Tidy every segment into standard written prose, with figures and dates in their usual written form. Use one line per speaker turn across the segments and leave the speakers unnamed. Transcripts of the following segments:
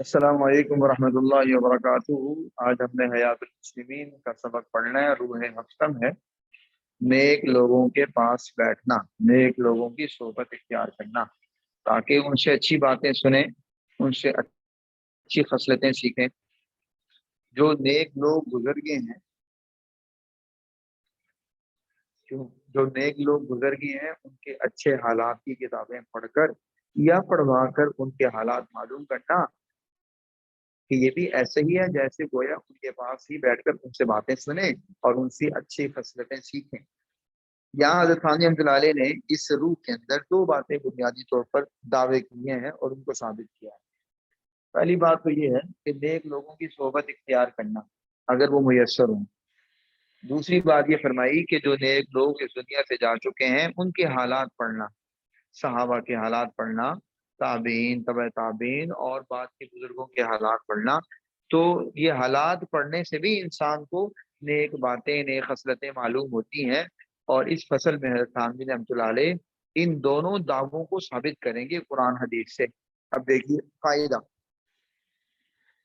السلام علیکم ورحمۃ اللہ وبرکاتہ۔ آج ہم نے حیات المسلمین کا سبق پڑھنا ہے۔ روح ہفتم ہے نیک لوگوں کے پاس بیٹھنا، نیک لوگوں کی صحبت اختیار کرنا، تاکہ ان سے اچھی باتیں سنیں، ان سے اچھی خصلتیں سیکھیں۔ جو نیک لوگ گزر گئے ہیں جو نیک لوگ گزر گئے ہیں ان کے اچھے حالات کی کتابیں پڑھ کر یا پڑھوا کر ان کے حالات معلوم کرنا کہ یہ بھی ایسے ہی ہے جیسے گویا ان کے پاس ہی بیٹھ کر ان سے باتیں سنیں اور ان سے اچھی خصلتیں سیکھیں۔ یہاں حضرت ثانی رحمۃ اللہ علیہ نے اس روح کے اندر دو باتیں بنیادی طور پر دعوے کیے ہیں اور ان کو ثابت کیا ہے۔ پہلی بات تو یہ ہے کہ نیک لوگوں کی صحبت اختیار کرنا اگر وہ میسر ہوں۔ دوسری بات یہ فرمائی کہ جو نیک لوگ اس دنیا سے جا چکے ہیں ان کے حالات پڑھنا، صحابہ کے حالات پڑھنا، تابعین، تبع تابعین اور بعد کے بزرگوں کے حالات پڑھنا، تو یہ حالات پڑھنے سے بھی انسان کو نیک باتیں، نیک خصلتیں معلوم ہوتی ہیں۔ اور اس فصل میں حضرت تھانوی رحمۃ اللہ علیہ ان دونوں دعووں کو ثابت کریں گے قرآن حدیث سے۔ اب دیکھیے قاعدہ،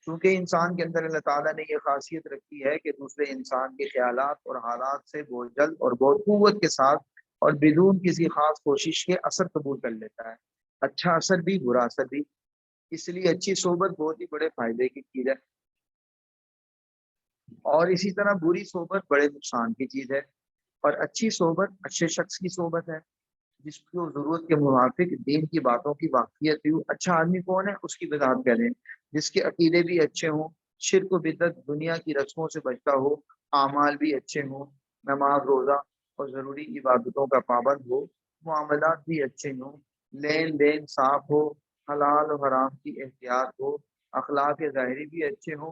چونکہ انسان کے اندر اللہ تعالیٰ نے یہ خاصیت رکھی ہے کہ دوسرے انسان کے خیالات اور حالات سے بہت جلد اور بہت قوت کے ساتھ اور بدون کسی خاص کوشش کے اثر قبول کر لیتا ہے، اچھا اثر بھی برا اثر بھی۔ اس لیے اچھی صحبت بہت ہی بڑے فائدے کی چیز ہے، اور اسی طرح بری صحبت بڑے نقصان کی چیز ہے۔ اور اچھی صحبت اچھے شخص کی صحبت ہے جس کو ضرورت کے موافق دین کی باتوں کی واقفیت ہو۔ اچھا آدمی کون ہے؟ اس کی وضاحت کریں، جس کے عقیدے بھی اچھے ہوں، شرک و بدعت دنیا کی رسموں سے بچتا ہو، اعمال بھی اچھے ہوں، نماز روزہ اور ضروری عبادتوں کا پابند ہو، معاملات بھی اچھے ہوں، لین دین صاف ہو، حلال و حرام کی احتیاط ہو، اخلاق ظاہری بھی اچھے ہوں،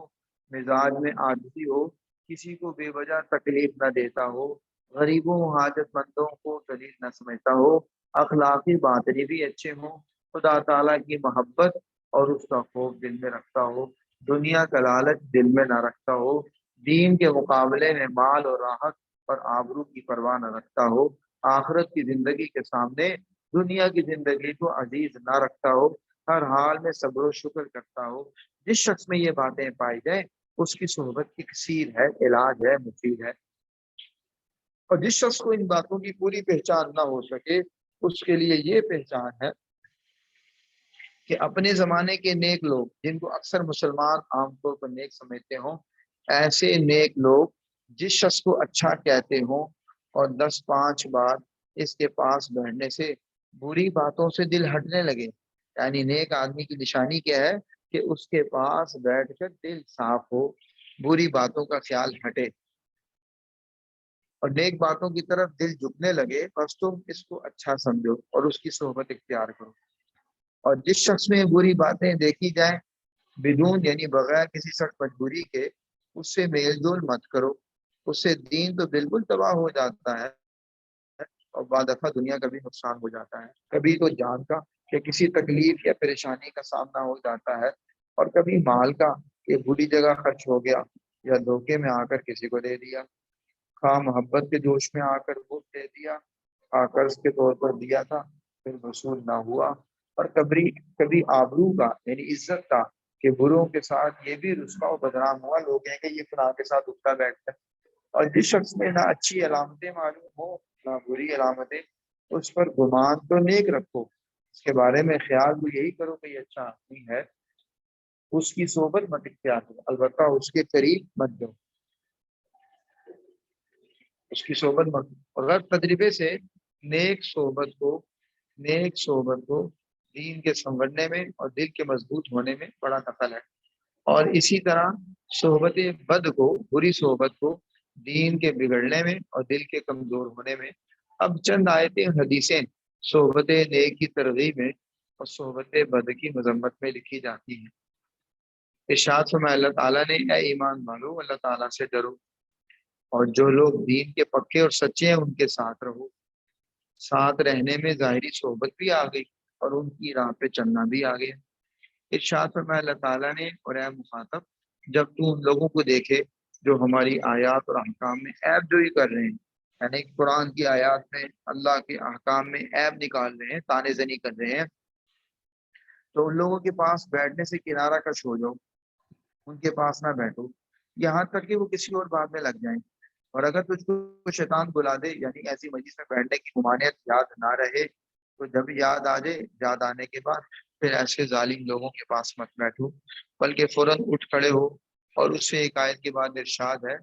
مزاج میں عاجزی ہو، کسی کو بے وجہ تکلیف نہ دیتا ہو، غریبوں حاجت مندوں کو ذلیل نہ سمجھتا ہو، اخلاقی باطنی بھی اچھے ہوں، خدا تعالیٰ کی محبت اور اس کا خوف دل میں رکھتا ہو، دنیا کا لالچ دل میں نہ رکھتا ہو، دین کے مقابلے میں مال اور راحت اور آبرو کی پرواہ نہ رکھتا ہو، آخرت کی زندگی کے سامنے دنیا کی زندگی کو عزیز نہ رکھتا ہو، ہر حال میں صبر و شکر کرتا ہو۔ جس شخص میں یہ باتیں پائی جائیں اس کی صحبت اکسیر ہے، علاج ہے، مفید ہے۔ اور جس شخص کو ان باتوں کی پوری پہچان نہ ہو سکے اس کے لیے یہ پہچان ہے کہ اپنے زمانے کے نیک لوگ جن کو اکثر مسلمان عام طور پر نیک سمجھتے ہوں، ایسے نیک لوگ جس شخص کو اچھا کہتے ہوں اور 10 5 بار اس کے پاس بیٹھنے سے بری باتوں سے دل ہٹنے لگے، یعنی نیک آدمی کی نشانی کیا ہے کہ اس کے پاس بیٹھ کر دل صاف ہو، بری باتوں کا خیال ہٹے اور نیک باتوں کی طرف دل جھکنے لگے، بس تم اس کو اچھا سمجھو اور اس کی صحبت اختیار کرو۔ اور جس شخص میں بری باتیں دیکھی جائیں بدون یعنی بغیر کسی سخت مجبوری کے اس سے میل جول مت کرو، اس سے دین تو بالکل تباہ ہو جاتا ہے اور بعد دفعہ دنیا کا بھی نقصان ہو جاتا ہے، کبھی تو جان کا کہ کسی تکلیف یا پریشانی کا سامنا ہو جاتا ہے، اور کبھی مال کا کہ بری جگہ خرچ ہو گیا یا دھوکے میں آ کر کسی کو دے دیا، خواہ محبت کے جوش میں آ کر وہ دے دیا، قرض کے طور پر دیا تھا پھر وصول نہ ہوا، اور کبھی آبرو کا یعنی عزت کا کہ بروں کے ساتھ یہ بھی رسوا و بدنام ہوا، لوگ کہیں کہ یہ فلاں کے ساتھ اٹھتا بیٹھتا ہے۔ اور جس شخص میں نہ اچھی علامتیں معلوم ہو نہ بری علامتیں، اس پر گمان تو نیک رکھو، اس کے بارے میں خیال تو یہی کرو کہ یہ اچھا آدمی ہے، اس کی صحبت مت اختیار کرو، البتہ اس کے قریب مت جاؤ، اس کی صحبت مت۔ اور غلط تجربے سے نیک صحبت کو دین کے سنورنے میں اور دل کے مضبوط ہونے میں بڑا نفع ہے، اور اسی طرح صحبت بد کو، بری صحبت کو دین کے بگڑنے میں اور دل کے کمزور ہونے میں۔ اب چند آیتیں حدیثیں صحبت نیک کی ترغیب میں اور صحبت بد کی مذمت میں لکھی جاتی ہیں۔ ارشاد فرمایا اللہ تعالیٰ نے، اے ایمان والو اللہ تعالیٰ سے ڈرو اور جو لوگ دین کے پکے اور سچے ہیں ان کے ساتھ رہو۔ ساتھ رہنے میں ظاہری صحبت بھی آ گئی اور ان کی راہ پہ چلنا بھی آ گیا۔ ارشاد فرمایا اللہ تعالیٰ نے، اور اے مخاطب جب تو ان لوگوں کو دیکھے جو ہماری آیات اور احکام میں عیب جوئی کر رہے ہیں، یعنی قرآن کی آیات میں اللہ کے احکام میں عیب نکال رہے ہیں، طعنے زنی کر رہے ہیں، تو उन लोगों के पास बैठने से किनारा कश हो जाओ, उनके पास ना बैठो, यहाँ तक कि वो किसी और बात में लग जाएं। और अगर तुझको शैतान बुला दे, यानी ऐसी मजलिस में बैठने की मुमानियत याद ना रहे, तो जब याद आ जाए, याद आने के बाद फिर ऐसे जालिम लोगों के पास मत बैठो, बल्कि फौरन उठ खड़े हो। और उससे एक आयत के बाद इरशाद है,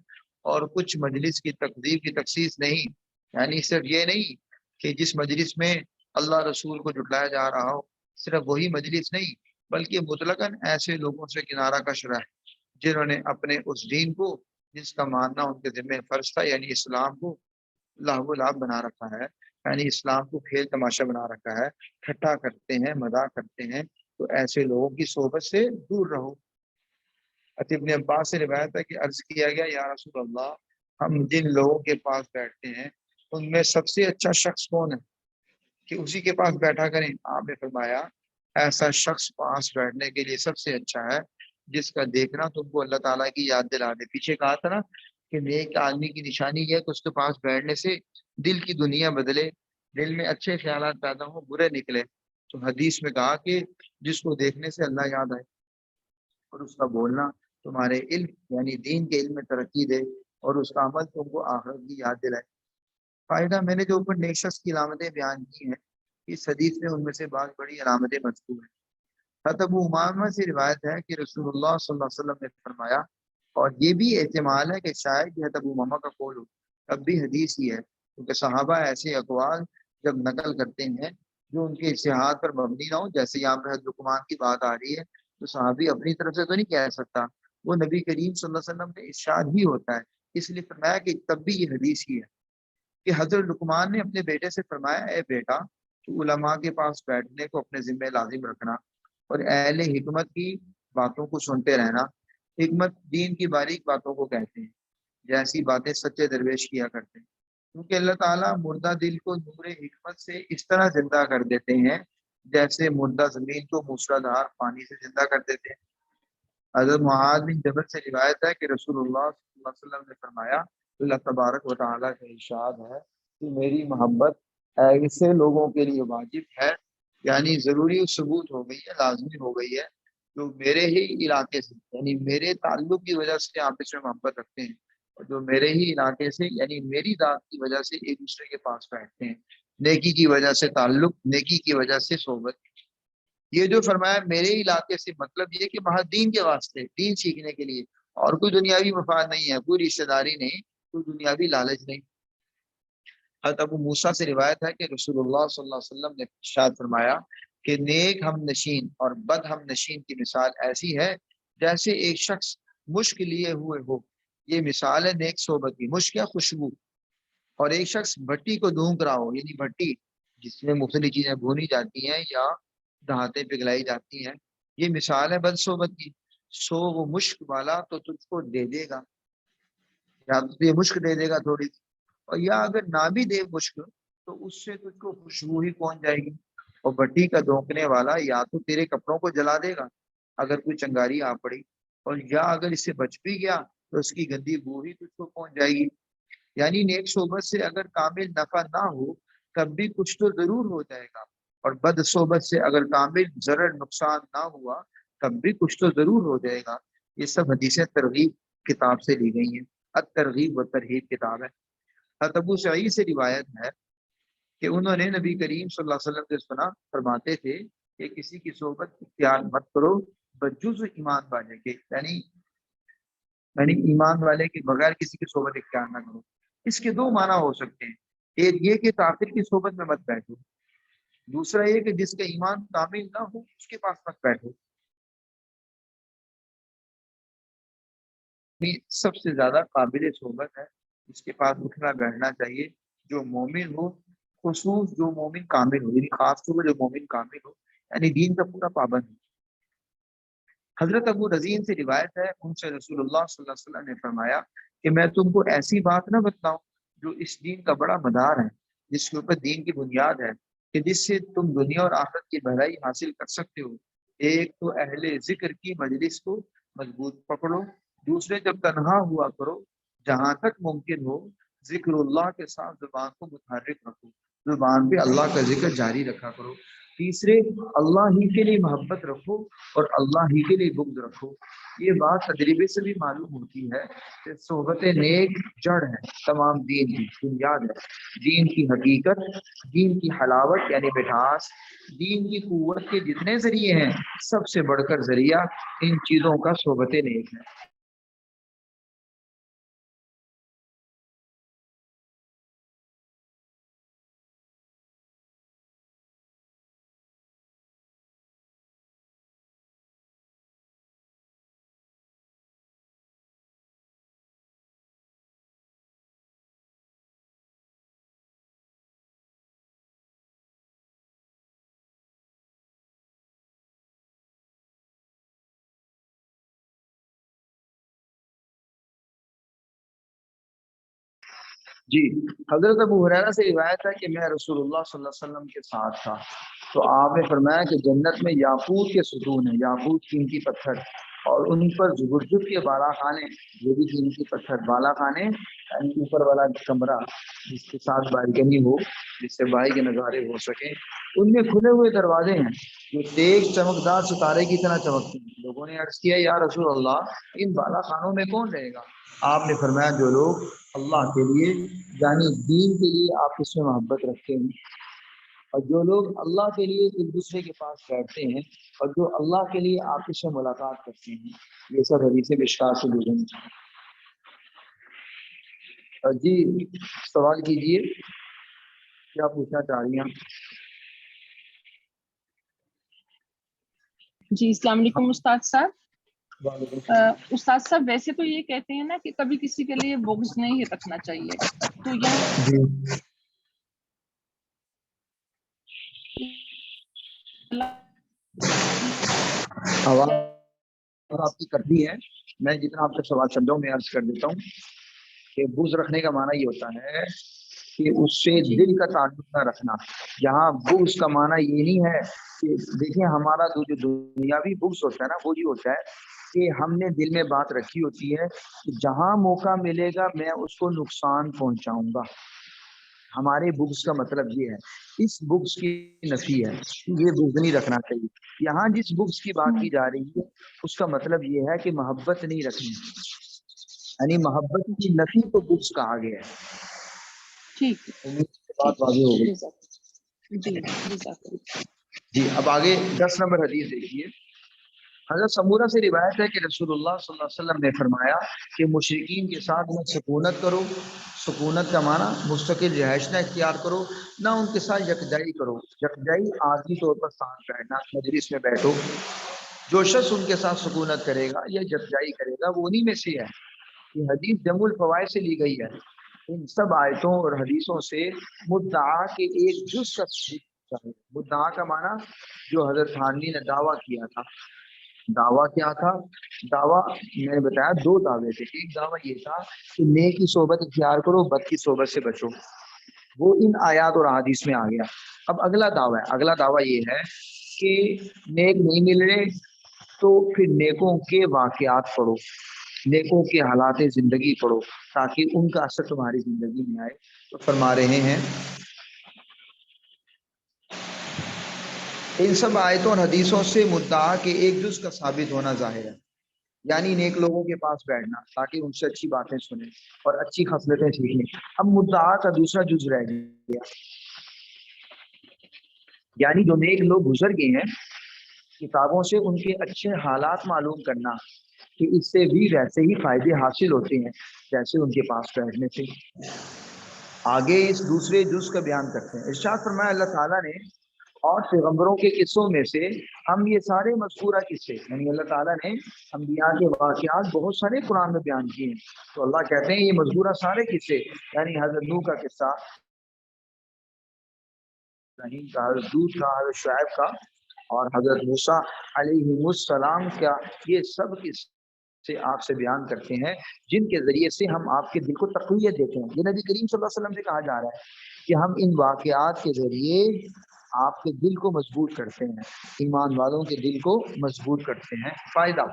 और कुछ मजलिस की तकदीर की तखसीस नहीं, यानी सिर्फ ये नहीं कि जिस मजलिस में अल्लाह रसूल को जुटलाया जा रहा हो, सिर्फ वही मजलिस नहीं, बल्कि मुतलकन ऐसे लोगों से किनारा कश रहे जिन्होंने अपने उस दीन को, जिसका मानना उनके जिम्मे फर्ज था, यानी इस्लाम को लाहव लाभ बना रखा है, यानी इस्लाम को खेल तमाशा बना रखा है, ठट्टा करते हैं, मजाक करते हैं। तो ऐसे लोगों की सोबत से दूर रहो। इब्न अब्बास से रिवायत है कि अर्ज किया गया, या रसूल अल्लाह, हम जिन लोगों के पास बैठते हैं उनमें सबसे अच्छा शख्स कौन है कि उसी के पास बैठा करें। आपने फरमाया, ऐसा शख्स पास बैठने के लिए सबसे अच्छा है जिसका देखना तुमको अल्लाह ताला की याद दिला दे। पीछे कहा था ना कि नेक आदमी की निशानी है कि उसके पास बैठने से दिल की दुनिया बदले, दिल में अच्छे ख्यालात पैदा हो, बुरे निकले। तो हदीस में कहा कि जिसको देखने से अल्लाह याद आए और उसका बोलना तुम्हारे इल्म यानी दीन के इल्म में तरक्की दे, और उसका अमल तुमको आखिरत की याद दिलाए। फायदा, मैंने जो ऊपर नेक शख्स की अलामतें बयान की हैं, इस हदीस में उनमें से बहुत बड़ी अलामतें मज़कूर हैं। हज़रत अबू उमामा से रिवायत है कि रसूलुल्लाह सल्लल्लाहु अलैहि वसल्लम ने फरमाया, और ये भी एहतिमाल है कि शायद ये हज़रत अबू उमामा का कौल हो, तब भी हदीस ही है, क्योंकि सहाबा ऐसे अकवाल जब नकल करते हैं जो उनके इज्तिहाद पर मबनी ना हो, जैसे यहाँ पर हज़रत लुकमान की बात आ रही है, तो सहाबी अपनी तरफ से तो नहीं कह सकता, वो नबी करीम सल्लल्लाहु अलैहि वसल्लम के इरशाद ही होता है। इसलिए फरमाया कि तब भी ये हदीस ही है कि हजरत लुकमान ने अपने बेटे से फरमाया, ए बेटा, तू उलमा के पास बैठने को अपने जिम्मे लाजिम रखना और अहले हिकमत की बातों को सुनते रहना। हिकमत दीन की बारीक बातों को कहते हैं, जैसी बातें सच्चे दरवेश किया करते हैं, क्योंकि अल्लाह ताला मुर्दा दिल को नूरे हिकमत से इस तरह जिंदा कर देते हैं जैसे मुर्दा जमीन को मूसलाधार पानी से जिंदा कर देते हैं। हज़रत मुआज़ बिन जबल से रिवायत है कि रसूलुल्लाह सल्लल्लाहु अलैहि वसल्लम ने फरमाया, अल्लाह तबारक व तआला का इरशाद है कि मेरी मोहब्बत ऐसे लोगों के लिए वाजिब है, यानी ज़रूरी सबूत हो गई है, लाजमी हो गई है, जो मेरे ही इलाके से, यानी मेरे ताल्लुक की वजह से आपस में मोहब्बत रखते हैं, और जो मेरे ही इलाके से यानी मेरी दात की वजह से एक दूसरे के पास बैठते हैं। नेकी की वजह से ताल्लुक, नेकी की वजह से सोबत। ये जो फरमाया मेरे इलाके से, मतलब ये कि वहां दीन के वास्ते, दीन सीखने के लिए, और कोई दुनियावी मफाद नहीं है, कोई रिश्तेदारी नहीं, कोई दुनियावी लालच नहीं। हज़रत अबू मूसा से रिवायत है कि रसूलुल्लाह सल्लल्लाहु अलैहि वसल्लम ने इरशाद फरमाया कि नेक हम नशीन और बद हम नशीन की मिसाल ऐसी है जैसे एक शख्स मुश्क लिए हुए हो। ये मिसाल है नेक सोबत की, मुश्क या खुशबू। और एक शख्स भट्टी को धूक रहा हो, यानी भट्टी जिसमें मुख्तलिफ चीजें भूनी जाती हैं या दहातें पिघलाई जाती हैं, ये मिसाल है बदसोबत की। सो वो मुश्क वाला तो तुझको दे देगा, या तो ये मुश्क दे देगा थोड़ी सी, और या अगर ना भी दे मुश्क तो उससे तुझको खुशबू ही पहुंच जाएगी। और भट्टी का धोखने वाला या तो तेरे कपड़ों को जला देगा अगर कोई चंगारी आ पड़ी, और या अगर इससे बच भी गया तो उसकी गंदी बू ही तुझको पहुंच जाएगी। यानी नेक सोबत से अगर कामिल नफा ना हो तब भी कुछ तो जरूर हो जाएगा, और बद सोबत से अगर कामिल जरर नुकसान ना हुआ तब भी कुछ तो जरूर हो जाएगा। ये सब हदीसें तरगीब किताब से ली गई हैं। अत-तरगीब व तरहीब किताब है। हज़रत अबू सईद से रिवायत है कि उन्होंने नबी करीम सल्लल्लाहु अलैहि वसल्लम से सुना, फरमाते थे कि किसी की सोबत इख्तियार मत करो बजुज़ ईमान वाले के, यानी ईमान वाले के बगैर किसी की सोबत इख्तियार ना करो। इसके दो माना हो सकते हैं, एक ये कि काफिर की सोबत में मत बैठो, दूसरा ये कि जिसका ईमान कामिल ना हो उसके पास मत बैठो। ये सबसे ज्यादा काबिल सोबत है, इसके पास उठना बैठना चाहिए जो मोमिन हो, खुसूस जो मोमिन कामिल हो, यानी खास तौर पर जो मोमिन कामिल हो, यानी दीन का पूरा पाबंद हो। हजरत अबू रजीन से रिवायत है, उनसे रसूलुल्लाह सल्लल्लाहु अलैहि वसल्लम ने फरमाया कि मैं तुमको ऐसी बात ना बताऊं जो इस दीन का बड़ा मदार है, जिसके ऊपर दीन की बुनियाद है, कि जिससे तुम दुनिया और आखिरत की भलाई हासिल कर सकते हो। एक तो अहले जिक्र की मजलिस को मजबूत पकड़ो, दूसरे जब तन्हा हुआ करो, जहां तक मुमकिन हो जिक्रुल्लाह के साथ जुबान को मुतहर्रिक रखो, जुबान पे अल्लाह का जिक्र जारी रखा करो। तीसरे, अल्लाह ही के लिए मोहब्बत रखो और अल्लाह ही के लिए बुग़्ज़ रखो। ये बात तजर्बे से भी मालूम होती है कि सोहबत नेक जड़ है तमाम दीन की, बुनियाद है। दीन की हकीकत, दीन की हलावत यानी मिठास, दीन की कुव्वत के जितने जरिए हैं, सबसे बढ़कर जरिया इन चीज़ों का सोहबत नेक है। जी, हज़रत अबू हुरैरा से रिवायत है कि मैं रसूलुल्लाह सल्लल्लाहु अलैहि वसल्लम के साथ था, तो आपने फरमाया कि जन्नत में याकूत के सुतून है, याकूत कीमती पत्थर, और उन पर जुबुर्जुब के बाला खाने, ये भी कीमती पत्थर, बाला खाने यानी ऊपर वाला कमरा जिसके साथ बालकनी हो, जिससे बाहर के नज़ारे हो सके, उनमें खुले हुए दरवाजे हैं जो तेज चमकदार सितारे की तरह चमकते हैं। लोगों ने अर्ज किया, या रसूल अल्लाह, इन बाला खानों में कौन रहेगा? आपने फरमाया, जो लोग अल्लाह के लिए यानी दीन के लिए आपस में मोहब्बत रखते हैं, और जो लोग अल्लाह के लिए एक दूसरे के पास बैठते हैं, और जो अल्लाह के लिए आपस में मुलाकात करते हैं। ये सब हदीस मिशकात से गुजरेंगे। जी, सवाल कीजिए, क्या पूछना चाह रही हैं?
जी, अस्सलाम वालेकुम उस्ताद साहब।
वालेकुम सलाम।
उस्ताद साहब, वैसे तो ये कहते हैं ना कि कभी किसी के लिए बुग़्ज़ नहीं रखना चाहिए, तो यहाँ
जी, आवाज आपकी कटती है। मैं जितना आपका सवाल समझा हूं, मैं अर्ज कर देता हूँ कि बुग़्ज़ रखने का माना ये होता है कि उससे
जी
दिल का ताल्लुक ना रखना। यहाँ बुग़्ज़ का माना ये नहीं है कि देखिए, हमारा जो दुनियावी बुग़्ज़ होता है ना, वो ये होता है कि हमने दिल में बात रखी होती है कि जहाँ मौका मिलेगा मैं उसको नुकसान पहुंचाऊंगा। हमारे बुग़्ज़ का मतलब ये है, इस बुग़्ज़ की नफी है, ये बुग़्ज़ नहीं रखना चाहिए। यहाँ जिस बुग़्ज़ की बात की जा रही है, उसका मतलब ये है कि मोहब्बत नहीं रखनी, यानी मोहब्बत की नफी को बुग़्ज़ कहा गया है।
ठीक
उम्मीद से बात
ठीक
वाज़ेह हो गई।
जी जज़ाकल्लाह।
जी, अब आगे 10 नंबर हदीस देखिए। हज़रत समूरा से रिवायत है कि रसूलुल्लाह सल्लल्लाहु अलैहि वसल्लम ने फरमाया कि मुशरिकीन के साथ न सुकूनत करो, सुकूनत का माना मुस्तकिल रिहाइश ना इख्तियार करो, ना उनके साथ यकजाई करो। यकजाई आर्जी तौर पर साथ बैठना, मजलिस में बैठो। जो शख्स उनके साथ सुकूनत करेगा या यकजाई करेगा, वो उन्हीं में से है। ये हदीस जमुल फवाइद से ली गई है। इन सब आयतों और हदीसों से मुद्दा के एक जुज़ का चाहिए। मुद्दा का माना जो हज़रत थानवी ने दावा किया था। दावा क्या था? दावा मैंने बताया, दो दावे थे। एक दावा ये था कि नेक की सोबत इख्तियार करो, बद की सोबत से बचो। वो इन आयात और हदीस में आ गया। अब अगला दावा है, अगला दावा ये है कि नेक नहीं मिल रहे तो फिर नेकों के वाकयात पढ़ो, नेकों के हालात जिंदगी पढ़ो, ताकि उनका असर तुम्हारी जिंदगी में आए। तो फरमा रहे हैं, इन सब आयतों और हदीसों से मुद्दा के एक जुज का साबित होना जाहिर है, यानी नेक लोगों के पास बैठना ताकि उनसे अच्छी बातें सुने और अच्छी खसलतें सीखें। अब मुद्दा का दूसरा जुज रह गया, यानी जो नेक लोग गुजर गए हैं, किताबों से उनके अच्छे हालात मालूम करना, कि इससे भी वैसे ही फायदे हासिल होते हैं जैसे उनके पास बैठने से। आगे इस दूसरे जुज का बयान करते हैं। इरशाद फरमाया अल्लाह ताला ने, और पैगंबरों के किस्सों में से हम ये सारे मज़कूरा किस्से, यानी अल्लाह ताला ने अंबिया के वाक़यात बहुत सारे कुरान में बयान किए हैं। तो अल्लाह कहते हैं ये मज़कूरा सारे किस्से, यानी हज़रत नूह का किस्सा, इब्राहीम का, हज़रत लूत का, हज़रत शुएब का, और हज़रत मूसा अलैहिमुस्सलाम का, ये सब किस्से आपसे बयान करते हैं जिनके ज़रिए से हम आपके दिल को तक़वियत देते हैं। ये नबी करीम सल्लल्लाहु अलैहि वसल्लम से कहा जा रहा है कि हम इन वाक़यात के ज़रिए आपके दिल को मजबूत करते हैं, ईमान वालों के दिल को मजबूत करते हैं। फ़ायदा,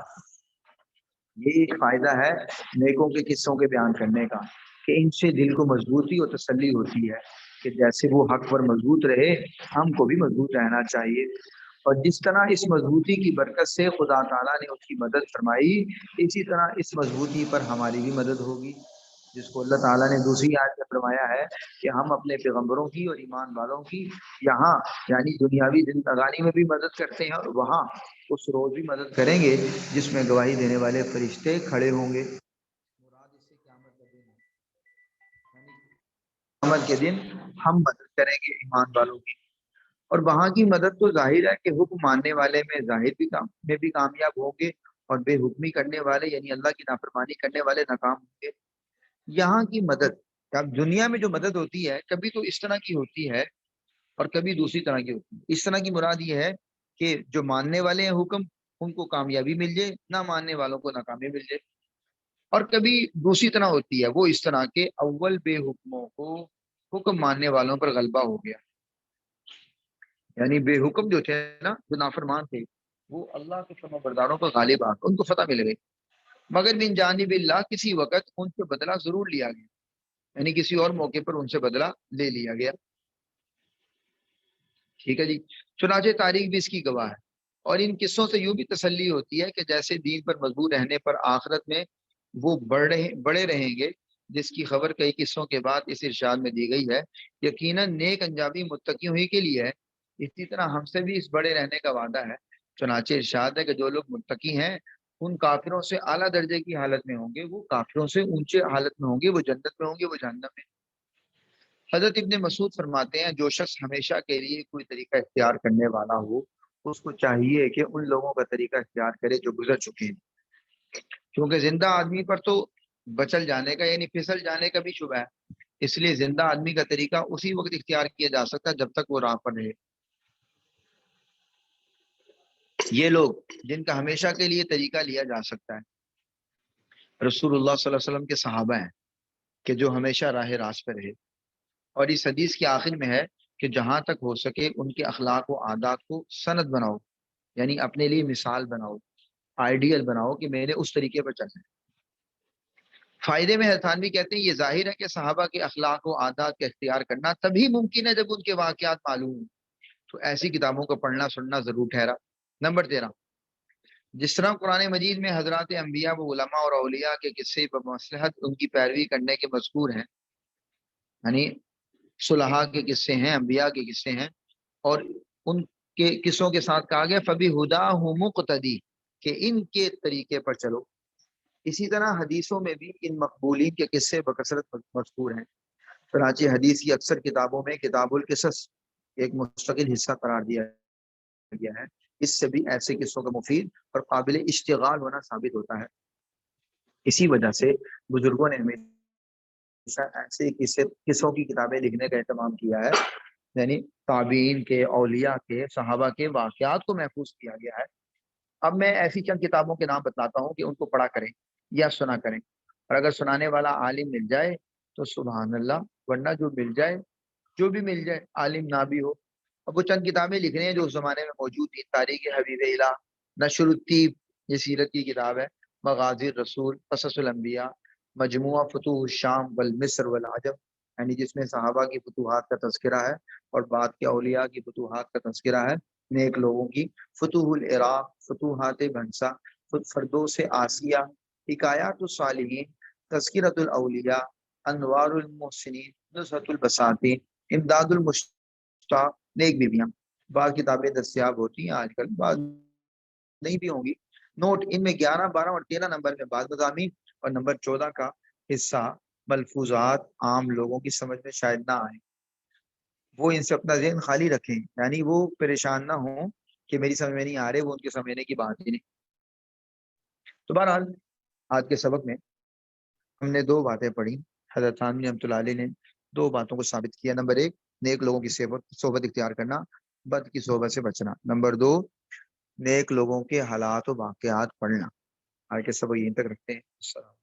ये एक फ़ायदा है नेकों के किस्सों के बयान करने का, कि इनसे दिल को मजबूती और तसल्ली होती है کہ جیسے وہ حق پر مضبوط رہے ہم کو بھی مضبوط رہنا چاہیے، اور جس طرح اس مضبوطی کی برکت سے خدا تعالیٰ نے اس کی مدد فرمائی، اسی طرح اس مضبوطی پر ہماری بھی مدد ہوگی، جس کو اللہ تعالیٰ نے دوسری آیت میں فرمایا ہے کہ ہم اپنے پیغمبروں کی اور ایمان والوں کی یہاں یعنی دنیاوی زندگانی میں بھی مدد کرتے ہیں، اور وہاں اس روز بھی مدد کریں گے جس میں گواہی دینے والے فرشتے کھڑے ہوں گے۔ مراد اس سے قیامت کا دن ہے، یعنی قیامت کے دن ہم مدد کریں گے ایمان والوں کی، اور وہاں کی مدد تو ظاہر ہے کہ حکم ماننے والے میں ظاہر بھی میں بھی کامیاب ہوں گے، اور بے حکمی کرنے والے یعنی اللہ کی نافرمانی کرنے والے ناکام ہوں گے۔ یہاں کی مدد، اب دنیا میں جو مدد ہوتی ہے کبھی تو اس طرح کی ہوتی ہے اور کبھی دوسری طرح کی ہوتی ہے۔ اس طرح کی مراد یہ ہے کہ جو ماننے والے ہیں حکم ان کو کامیابی مل جائے، نہ ماننے والوں کو ناکامی مل جائے، اور کبھی دوسری طرح ہوتی ہے، وہ اس طرح کے اول بے حکموں کو حکم ماننے والوں پر غلبہ ہو گیا، یعنی بے حکم جو تھے نا، جو نافرمان تھے، وہ اللہ کے فرما برداروں پر غالب آ گئے، ان کو فتح مل گئی، مگر من جانب اللہ کسی وقت ان سے بدلہ ضرور لیا گیا، یعنی کسی اور موقع پر ان سے بدلہ لے لیا گیا۔ ٹھیک ہے جی، چنانچہ تاریخ بھی اس کی گواہ ہے، اور ان قصوں سے یوں بھی تسلی ہوتی ہے کہ جیسے دین پر مضبوط رہنے پر آخرت میں وہ بڑے رہیں گے، جس کی خبر کئی قصوں کے بعد اس ارشاد میں دی گئی ہے، یقیناً نیک انجامی متقیوں ہی کے لیے ہے، اسی طرح ہم سے بھی اس بڑے رہنے کا وعدہ ہے۔ چنانچہ ارشاد ہے کہ جو لوگ متقی ہیں ان کافروں سے اعلیٰ درجے کی حالت میں ہوں گے، وہ کافروں سے اونچے حالت میں ہوں گے، وہ جنت میں ہوں گے، وہ جہنم میں۔ حضرت ابن مسعود فرماتے ہیں جو شخص ہمیشہ کے لیے کوئی طریقہ اختیار کرنے والا ہو اس کو چاہیے کہ ان لوگوں کا طریقہ اختیار کرے جو گزر چکے ہیں، کیونکہ زندہ آدمی پر تو بچل جانے کا یعنی پھسل جانے کا بھی شبہ ہے، اس لیے زندہ آدمی کا طریقہ اسی وقت اختیار کیا جا سکتا ہے جب تک وہ راہ پر رہے۔ یہ لوگ جن کا ہمیشہ کے لیے طریقہ لیا جا سکتا ہے رسول اللہ صلی اللہ علیہ وسلم کے صحابہ ہیں کہ جو ہمیشہ راہ راست پہ رہے، اور اس حدیث کے آخر میں ہے کہ جہاں تک ہو سکے ان کے اخلاق و عادات کو سند بناؤ، یعنی اپنے لیے مثال بناؤ، آئیڈیل بناؤ کہ میں نے اس طریقے پر چلنا ہے۔ فائدے میں حتانوی کہتے ہیں یہ ظاہر ہے کہ صحابہ کے اخلاق و عادات کا اختیار کرنا تبھی ممکن ہے جب ان کے واقعات معلوم ہوں، تو ایسی کتابوں کو پڑھنا سننا ضرور ٹھہرا۔ نمبر 13، جس طرح قرآن مجید میں حضرات انبیاء و علماء اور اولیاء کے قصے بمصلحت ان کی پیروی کرنے کے مذکور ہیں، یعنی صلحاء کے قصے ہیں، انبیاء کے قصے ہیں، اور ان کے قصوں کے ساتھ کہا گیا فبی ہداہم مقتدی، کہ ان کے طریقے پر چلو۔ اسی طرح حدیثوں میں بھی ان مقبولین کے قصے بکثرت مذکور ہیں، چنانچہ حدیث کی اکثر کتابوں میں کتاب القصص ایک مستقل حصہ قرار دیا گیا ہے، اس سے بھی ایسے قصوں کا مفید اور قابل اشتغال ہونا ثابت ہوتا ہے۔ اسی وجہ سے بزرگوں نے ہمیشہ ایسے قصوں کی کتابیں لکھنے کا اہتمام کیا ہے، یعنی تابعین کے، اولیاء کے، صحابہ کے واقعات کو محفوظ کیا گیا ہے۔ اب میں ایسی چند کتابوں کے نام بتلاتا ہوں کہ ان کو پڑھا کریں یا سنا کریں، اور اگر سنانے والا عالم مل جائے تو سبحان اللہ، ورنہ جو مل جائے، جو بھی مل جائے، عالم نہ بھی ہو۔ اب وہ چند کتابیں لکھ رہے ہیں جو اس زمانے میں موجود تھیں، تاریخ حبیب الہ، نشر الطیب یہ سیرت کی کتاب ہے، مغازی الرسول، قصص الانبیاء، مجموعہ فتوح الشام والمصر والعجم، یعنی جس میں صحابہ کی فتوحات کا تذکرہ ہے اور بعد کے اولیاء کی فتوحات کا تذکرہ ہے، نیک لوگوں کی، فتوح العراق، فتوحات بھنسا، فردوس آسیہ، حکایات الصالحین، تذکرۃ الاولیاء، انوار المحسنین، نصرۃ البساتین، امداد المشتاق، نیک بیویاں۔ بعض کتابیں دستیاب ہوتی ہیں آج کل، بعض نہیں بھی ہوں گی۔ نوٹ، ان میں 11، 12 اور 13 نمبر میں بعض مضامین اور نمبر 14 کا حصہ ملفوظات عام لوگوں کی سمجھ میں شاید نہ آئے، وہ ان سے اپنا ذہن خالی رکھیں، یعنی وہ پریشان نہ ہوں کہ میری سمجھ میں نہیں آ رہے، وہ ان کے سمجھنے کی بات ہی نہیں۔ تو بہرحال آج کے سبق میں ہم نے 2 باتیں پڑھی، حضرت تھانوی رحمۃ اللہ علیہ نے 2 باتوں کو ثابت کیا۔ نمبر 1، نیک لوگوں کی صحبت اختیار کرنا، بد کی صحبت سے بچنا۔ نمبر 2، نیک لوگوں کے حالات و واقعات پڑھنا۔ آج کے سبق یہیں تک رکھتے ہیں۔ السلام۔